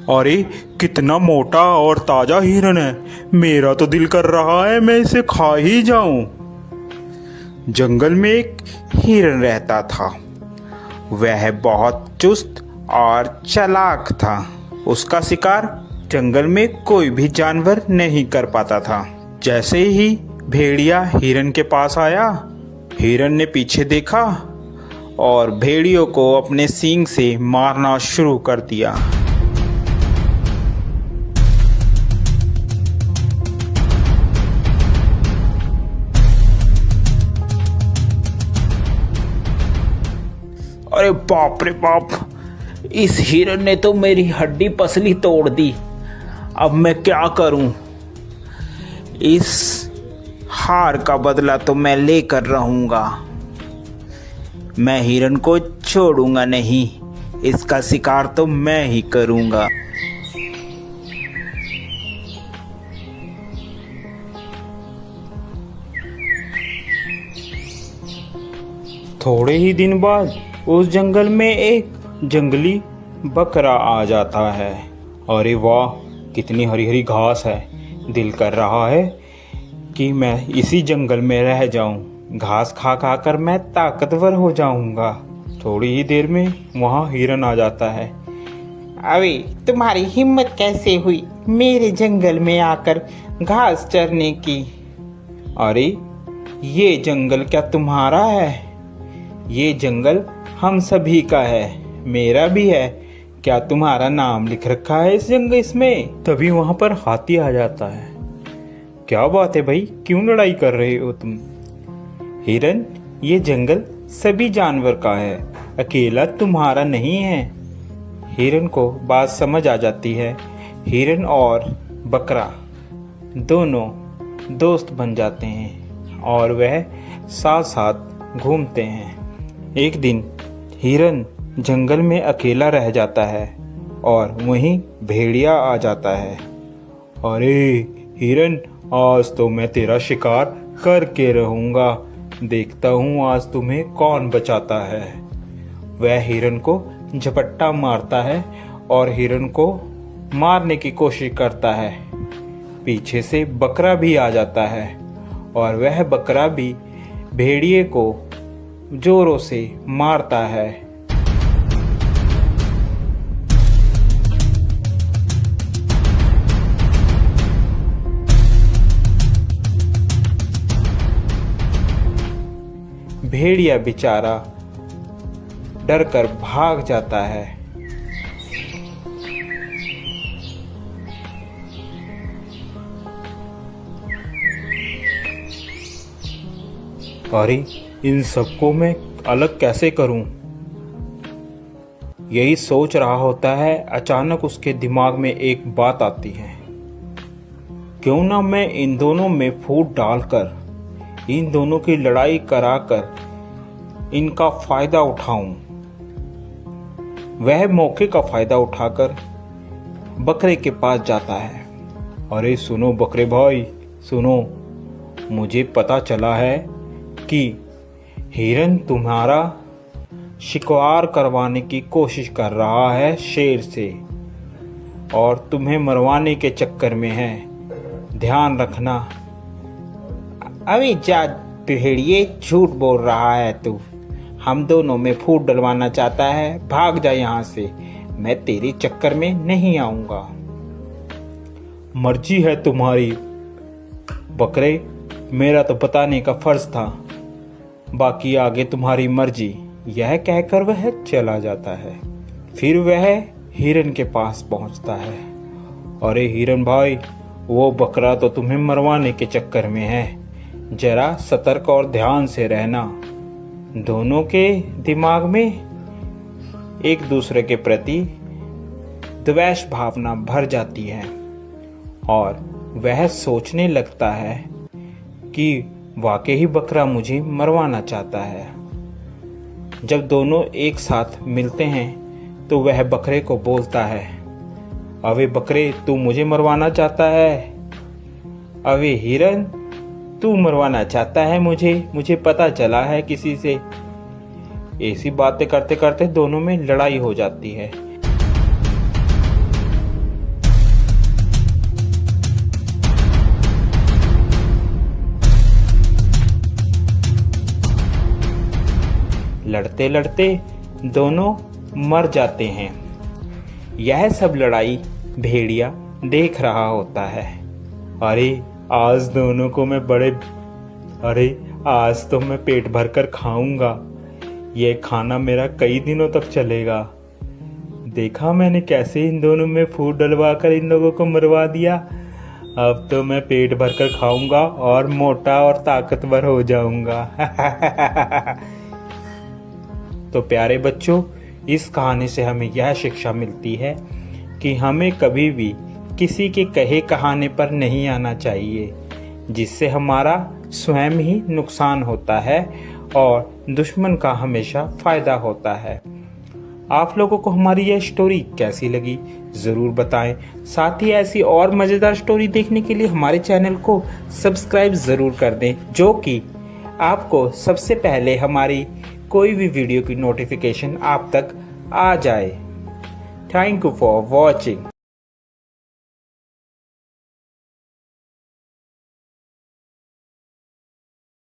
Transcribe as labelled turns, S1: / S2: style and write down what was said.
S1: अरे कितना मोटा और ताजा हिरन है। मेरा तो दिल कर रहा है मैं इसे खा ही जाऊं। जंगल में एक हिरन रहता था। वह बहुत चुस्त और चालाक था। उसका शिकार जंगल में कोई भी जानवर नहीं कर पाता था। जैसे ही भेड़िया हिरन के पास आया, हिरन ने पीछे देखा और भेड़ियों को अपने सींग से मारना शुरू कर दिया।
S2: अरे बाप रे बाप, इस हिरन ने तो मेरी हड्डी पसली तोड़ दी। अब मैं क्या करूं? इस हार का बदला तो मैं लेकर रहूंगा। मैं हिरन को छोड़ूंगा नहीं। इसका शिकार तो मैं ही करूंगा।
S1: थोड़े ही दिन बाद उस जंगल में एक जंगली बकरा आ जाता है। अरे वाह, कितनी हरी हरी घास है। दिल कर रहा है कि मैं इसी जंगल में रह जाऊं। घास खा खा कर मैं ताकतवर हो जाऊंगा। थोड़ी ही देर में वहाँ हिरन आ जाता है।
S2: अरे तुम्हारी हिम्मत कैसे हुई मेरे जंगल में आकर घास चरने की?
S1: अरे ये जंगल क्या तुम्हारा है? ये जंगल हम सभी का है, मेरा भी है। क्या तुम्हारा नाम लिख रखा है इस जंगल इसमें? तभी वहां पर हाथी आ जाता है। क्या बात है भाई, क्यों लड़ाई कर रहे हो तुम? हिरन, ये जंगल सभी जानवर का है, अकेला तुम्हारा नहीं है। हिरन को बात समझ आ जाती है। हिरन और बकरा दोनों दोस्त बन जाते हैं और वह साथ साथ घूमते हैं। एक दिन हिरन जंगल में अकेला रह जाता है और वहीं भेड़िया आ जाता है। अरे हिरन, आज तो मैं तेरा शिकार करके रहूंगा। देखता हूँ आज तुम्हें कौन बचाता है। वह हिरन को झपट्टा मारता है और हिरन को मारने की कोशिश करता है। पीछे से बकरा भी आ जाता है और वह बकरा भी भेड़िए को जोरों से मारता है। भेड़िया बेचारा डरकर भाग जाता है। अरे इन सबको मैं अलग कैसे करूं? यही सोच रहा होता है, अचानक उसके दिमाग में एक बात आती है। क्यों ना मैं इन दोनों में फूट डालकर इन दोनों की लड़ाई कराकर इनका फायदा उठाऊं। वह मौके का फायदा उठाकर बकरे के पास जाता है। अरे सुनो बकरे भाई, सुनो, मुझे पता चला है कि हिरन तुम्हारा शिकार करवाने की कोशिश कर रहा है शेर से और तुम्हें मरवाने के चक्कर में है। ध्यान रखना।
S2: अभी जा भेड़िए, झूठ बोल रहा है तू। हम दोनों में फूट डलवाना चाहता है? भाग जा यहाँ से, मैं तेरे चक्कर में नहीं आऊंगा।
S1: मर्जी है तुम्हारी बकरे, मेरा तो बताने का फर्ज था, बाकी आगे तुम्हारी मर्जी। यह कहकर वह चला जाता है। फिर वह हिरन के पास पहुंचता है। अरे हिरन भाई, वो बकरा तो तुम्हें मरवाने के चक्कर में है। जरा सतर्क और ध्यान से रहना। दोनों के दिमाग में एक दूसरे के प्रति द्वेष भावना भर जाती है और वह सोचने लगता है कि वाकई ही बकरा मुझे मरवाना चाहता है। जब दोनों एक साथ मिलते हैं तो वह बकरे को बोलता है, अबे बकरे, तू मुझे मरवाना चाहता है? अबे हिरन, तू मरवाना चाहता है मुझे पता चला है किसी से। ऐसी बातें करते करते दोनों में लड़ाई हो जाती है। लड़ते लड़ते दोनों मर जाते हैं। यह सब लड़ाई भेड़िया देख रहा होता है। अरे आज दोनों को मैं आज तो मैं पेट भर कर खाऊंगा। ये खाना मेरा कई दिनों तक चलेगा। देखा मैंने कैसे इन दोनों में फूड डलवा कर इन लोगों को मरवा दिया। अब तो मैं पेट भर कर खाऊंगा और मोटा और ताकतवर हो जाऊंगा। तो प्यारे बच्चों, इस कहानी से हमें यह शिक्षा मिलती है कि हमें कभी भी किसी के कहे कहाने पर नहीं आना चाहिए, जिससे हमारा स्वयं ही नुकसान होता है और दुश्मन का हमेशा फायदा होता है। आप लोगों को हमारी यह स्टोरी कैसी लगी ज़रूर बताएं। साथ ही ऐसी और मज़ेदार स्टोरी देखने के लिए हमारे चैनल को सब्सक्राइब ज़रूर कर दें, जो कि आपको सबसे पहले हमारी कोई भी वीडियो की नोटिफिकेशन आप तक आ जाए। Thank you for watching.